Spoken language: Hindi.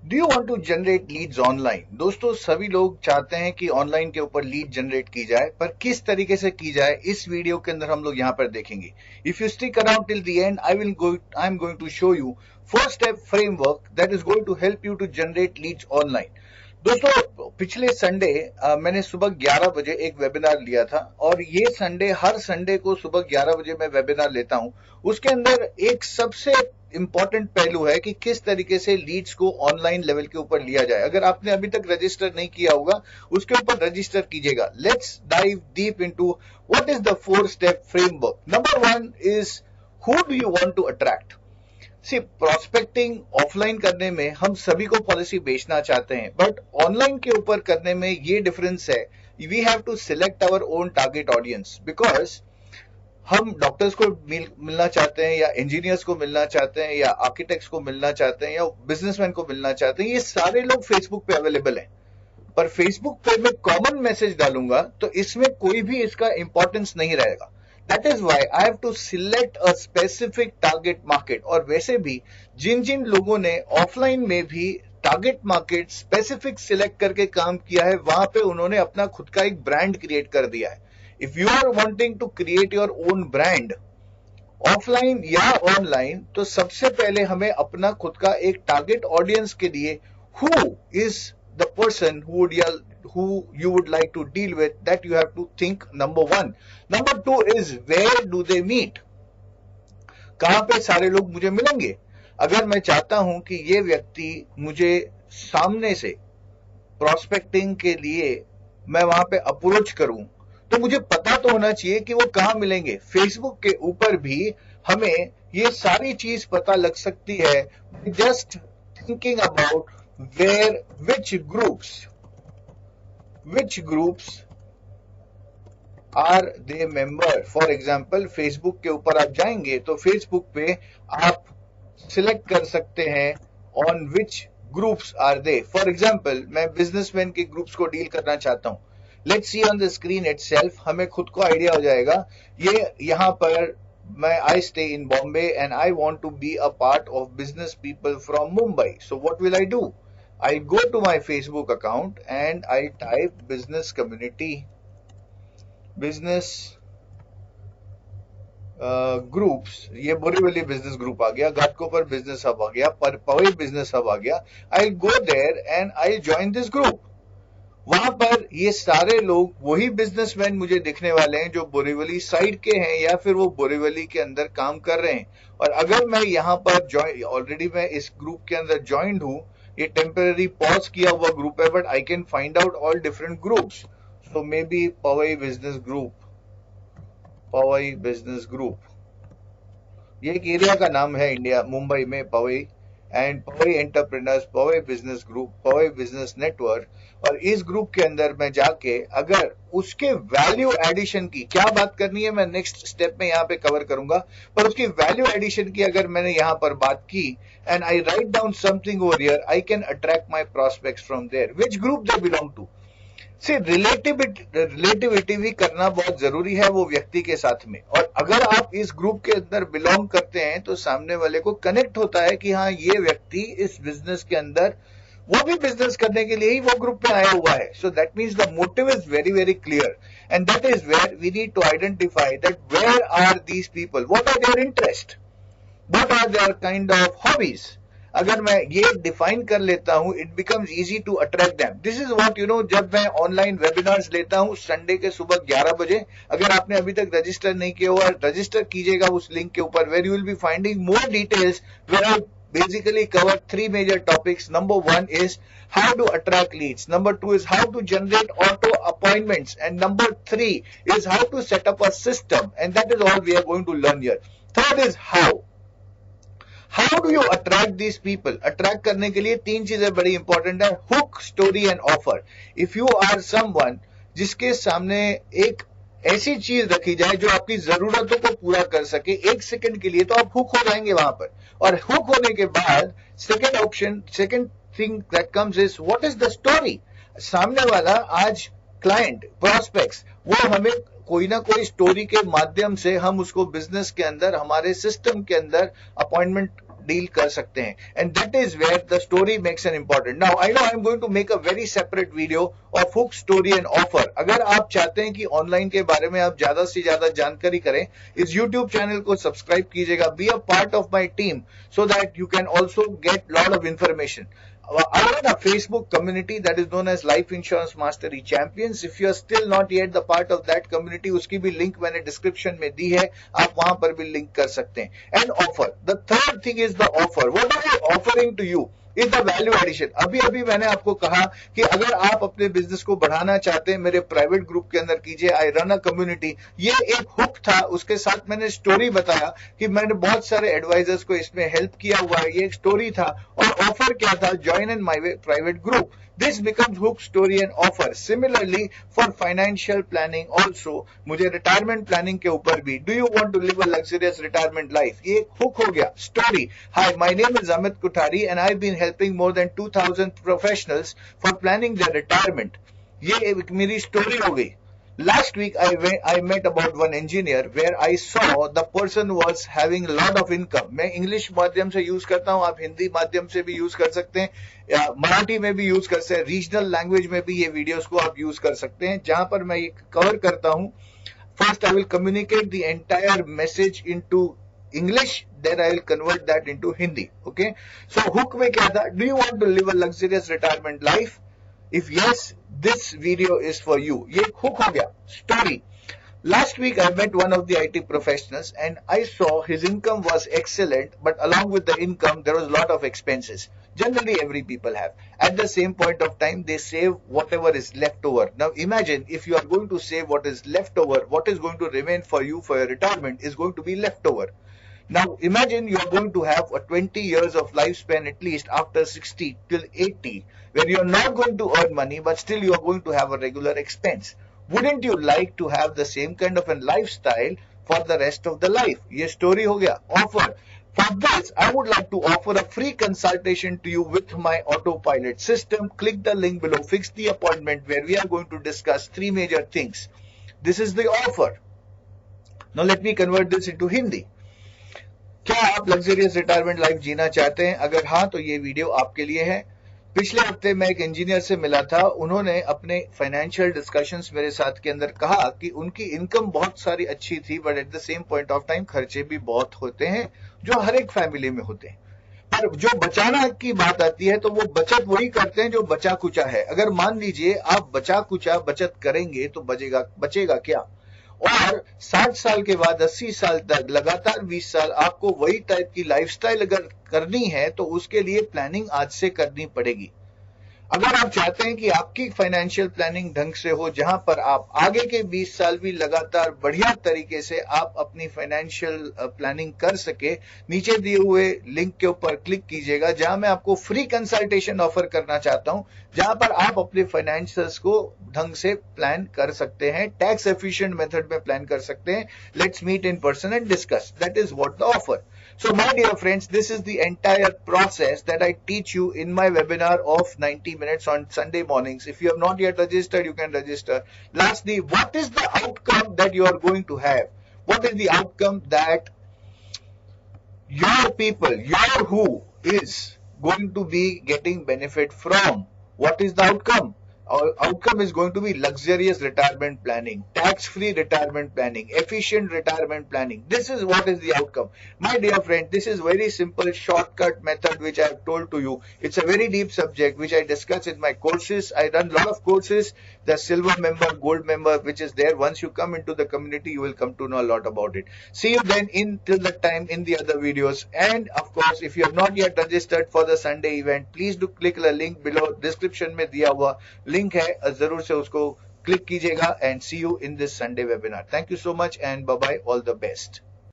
Do you want to generate leads online? दोस्तों, सभी लोग चाहते हैं कि ऑनलाइन के ऊपर लीड जनरेट की जाए, पर किस तरीके से की जाए इस वीडियो के अंदर हम लोग यहां पर देखेंगे. If you stick around till the end, I am going to show you 4 step framework that is going to help you to generate leads online. दोस्तों, पिछले संडे मैंने सुबह 11 बजे एक वेबिनार लिया था, और ये संडे, हर संडे को सुबह 11 बजे मैं वेबिनार लेता हूं. उसके अंदर एक सबसे इंपॉर्टेंट पहलू है कि किस तरीके से लीड्स को ऑनलाइन लेवल के ऊपर लिया जाए. अगर आपने अभी तक रजिस्टर नहीं किया होगा, उसके ऊपर रजिस्टर कीजिएगा. Let's dive deep into what is the 4 step framework. Number 1 is, who do you want to attract. See, prospecting offline करने में हम सभी को पॉलिसी बेचना चाहते हैं, बट ऑनलाइन के ऊपर करने में ये डिफरेंस है. We have to select our own target audience, because हम डॉक्टर्स को मिलना चाहते हैं, या इंजीनियर्स को मिलना चाहते हैं, या आर्किटेक्ट्स को मिलना चाहते हैं, या बिजनेसमैन को मिलना चाहते हैं. ये सारे लोग फेसबुक पे अवेलेबल हैं, पर फेसबुक पे मैं कॉमन मैसेज डालूंगा तो इसमें कोई भी इसका इंपॉर्टेंस नहीं रहेगा. That is why I have to select a specific target market. और वैसे भी जिन जिन लोगों ने ऑफलाइन में भी टारगेट मार्केट स्पेसिफिक सिलेक्ट करके काम किया है, वहां पे उन्होंने अपना खुद का एक ब्रांड क्रिएट कर दिया है. If you are wanting to create your own brand offline या ऑनलाइन, तो सबसे पहले हमें अपना खुद का एक टारगेट ऑडियंस के लिए who is the person who you would like to deal with, that you have to think. Number 1. Number 2 is, where do they meet. कहां पे सारे लोग मुझे मिलेंगे. अगर मैं चाहता हूं कि ये व्यक्ति मुझे सामने से प्रोस्पेक्टिंग के लिए मैं वहां पे अप्रोच करूं, तो मुझे पता तो होना चाहिए कि वो कहां मिलेंगे. फेसबुक के ऊपर भी हमें ये सारी चीज पता लग सकती है. Just thinking about where which groups are they member. For example, Facebook के ऊपर आप जाएंगे तो फेसबुक पे आप सिलेक्ट कर सकते हैं on which groups are they. For example, मैं बिजनेसमैन के ग्रुप्स को डील करना चाहता हूं. Let's see on the screen itself, हमें खुद को आइडिया हो जाएगा. ये यहां पर मैं, I stay in Bombay and I want to be a part of business people from Mumbai. So what will I do? I go to my Facebook account and I type business community, business groups. ये बोरीवली बिजनेस ग्रुप आ गया, घाटकोपर बिजनेस हब आ गया, पवई बिजनेस हब आ गया. I go there and I join this group. वहां पर ये सारे लोग, वही बिजनेसमैन मुझे दिखने वाले हैं जो बोरीवली साइड के हैं, या फिर वो बोरीवली के अंदर काम कर रहे हैं. और अगर मैं यहाँ पर ऑलरेडी मैं इस ग्रुप के अंदर ज्वाइंड हूं, ये टेम्पररी पॉज किया हुआ ग्रुप है, but I can find out all different groups. So maybe Powai business group, ये एक एरिया का नाम है इंडिया, मुंबई में, Powai. And Powai entrepreneurs, Powai business group, Powai business network. और इस ग्रुप के अंदर मैं जाके अगर उसके वैल्यू एडिशन की क्या बात करनी है, मैं नेक्स्ट स्टेप में यहाँ पे कवर करूंगा, पर उसकी वैल्यू एडिशन की अगर मैंने यहाँ पर बात की and I write down something over here, I can attract my prospects from there. Which group they belong to. से रिलेटिविटी भी करना बहुत जरूरी है वो व्यक्ति के साथ में. और अगर आप इस ग्रुप के अंदर बिलोंग करते हैं तो सामने वाले को कनेक्ट होता है कि हाँ, ये व्यक्ति इस बिजनेस के अंदर, वो भी बिजनेस करने के लिए ही वो ग्रुप में आया हुआ है. So that means the motive is very very clear, and that is where we need to identify that where are these people, what are their interest, what are their kind of hobbies. अगर मैं ये डिफाइन कर लेता हूं, it becomes easy to attract them. This is what जब मैं ऑनलाइन वेबिनार्स लेता हूं संडे के सुबह 11 बजे, अगर आपने अभी तक रजिस्टर नहीं किया हुआ, रजिस्टर कीजिएगा उस लिंक के ऊपर, where you will be finding more details, where I basically cover 3 major topics. Number 1 is how to attract leads. Number 2 is how to generate auto appointments. And number 3 is how to set up a system. And that is all we are going to learn here. Third is how. How do you attract these people? Attract करने के लिए 3 चीजें बड़ी इंपॉर्टेंट है. Hook, story and offer. If you are someone जिसके सामने एक ऐसी चीज रखी जाए जो आपकी जरूरतों को पूरा कर सके 1 सेकंड के लिए, तो आप हुक हो जाएंगे वहां पर. और हुक होने के बाद second thing that comes is what is the story. सामने वाला, आज क्लाइंट, प्रोस्पेक्ट्स, वो हमें कोई ना कोई स्टोरी के माध्यम से हम उसको बिजनेस के अंदर, हमारे सिस्टम के अंदर अपॉइंटमेंट डील कर सकते हैं, and that is where the story makes an important. Now I know I am going to make a very separate video of hook, story and offer. अगर आप चाहते हैं कि ऑनलाइन के बारे में आप ज्यादा से ज्यादा जानकारी करें, इस यूट्यूब चैनल को सब्सक्राइब कीजिएगा, B a part of my team so that you can also get lot of information. I run a Facebook community that is known as Life Insurance Mastery Champions. If you are still not yet the part of that community, उसकी भी लिंक मैंने डिस्क्रिप्शन में दी है, आप वहां पर भी लिंक कर सकते हैं. And offer, the third thing is the offer. What are you offering to you is the value addition. अभी मैंने आपको कहा कि अगर आप अपने बिजनेस को बढ़ाना चाहते हैं, मेरे प्राइवेट ग्रुप के अंदर कीजिए. I run a community. ये एक हुक था, उसके साथ मैंने स्टोरी बताया कि मैंने बहुत सारे एडवाइजर्स को इसमें हेल्प किया हुआ है, ये एक स्टोरी था. और ऑफर क्या था? Join in my private group. This becomes hook, story and offer. Similarly for financial planning also, मुझे retirement planning के ऊपर भी, do you want to live a luxurious retirement life? ये hook हो गया. Story. Hi, my name is Amit Kothari and I've been helping more than 2000 professionals for planning their retirement. ये एक मेरी story हो गई. Last week I met about one engineer where I saw the person was having a lot of income. मैं इंग्लिश माध्यम से यूज करता हूँ, आप हिंदी माध्यम से भी यूज कर सकते हैं, मराठी में भी यूज कर सकते हैं, रीजनल लैंग्वेज में भी ये वीडियोस को आप यूज कर सकते हैं. जहां पर मैं ये कवर करता हूँ, first I will communicate the entire message into English, then I will convert that into Hindi. Okay, so hook में क्या था? Do you want to live a luxurious retirement life? If yes, this video is for you. ये hook हो गया. Story. Last week I met one of the IT professionals and I saw his income was excellent, but along with the income there was a lot of expenses. Generally every people have. At the same point of time they save whatever is left over. Now imagine if you are going to save what is left over, what is going to remain for you for your retirement is going to be left over. Now imagine you are going to have a 20 years of lifespan at least after 60 till 80, where you are not going to earn money but still you are going to have a regular expense. Wouldn't you like to have the same kind of a lifestyle for the rest of the life? Ye story ho gaya. Offer. For this, I would like to offer a free consultation to you with my autopilot system. Click the link below, fix the appointment where we are going to discuss 3 major things. This is the offer. Now let me convert this into Hindi. क्या आप लग्जरियस रिटायरमेंट लाइफ जीना चाहते हैं? अगर हाँ तो ये वीडियो आपके लिए है. पिछले हफ्ते मैं एक इंजीनियर से मिला था, उन्होंने अपने फाइनेंशियल डिस्कशंस मेरे साथ के अंदर कहा कि उनकी इनकम बहुत सारी अच्छी थी, but at the same point of time खर्चे भी बहुत होते हैं जो हर एक फैमिली में होते हैं. पर जो बचाना की बात आती है तो वो बचत वही करते हैं जो बचा कुचा है. अगर मान लीजिए आप बचा कुचा बचत करेंगे तो बचेगा क्या? और 60 साल के बाद 80 साल तक लगातार 20 साल आपको वही टाइप की लाइफस्टाइल अगर करनी है तो उसके लिए प्लानिंग आज से करनी पड़ेगी. अगर आप चाहते हैं कि आपकी फाइनेंशियल प्लानिंग ढंग से हो, जहां पर आप आगे के 20 साल भी लगातार बढ़िया तरीके से आप अपनी फाइनेंशियल प्लानिंग कर सके, नीचे दिए हुए लिंक के ऊपर क्लिक कीजिएगा, जहां मैं आपको फ्री कंसल्टेशन ऑफर करना चाहता हूं, जहां पर आप अपने फाइनेंशियल्स को ढंग से प्लान कर सकते हैं, टैक्स एफिशिएंट मेथड में प्लान कर सकते हैं. Let's meet in person and discuss. That is what the offer. So my dear friends, this is the entire process that I teach you in my webinar of 90 minutes on Sunday mornings. If you have not yet registered, you can register. Lastly, what is the outcome that you are going to have? What is the outcome that your people, your who is going to be getting benefit from? What is the outcome? Our outcome is going to be luxurious retirement planning, tax-free retirement planning, efficient retirement planning. This is what is the outcome. My dear friend, this is very simple shortcut method which I have told to you. It's a very deep subject which I discuss in my courses. I run a lot of courses, the silver member, gold member, which is there. Once you come into the community, you will come to know a lot about it. See you then till that time in the other videos. And of course, if you have not yet registered for the Sunday event, please do click the link below, description में दिया हुआ लिंक है, जरूर से उसको क्लिक कीजिएगा. And see you in this Sunday webinar. Thank you so much and bye bye, all the best.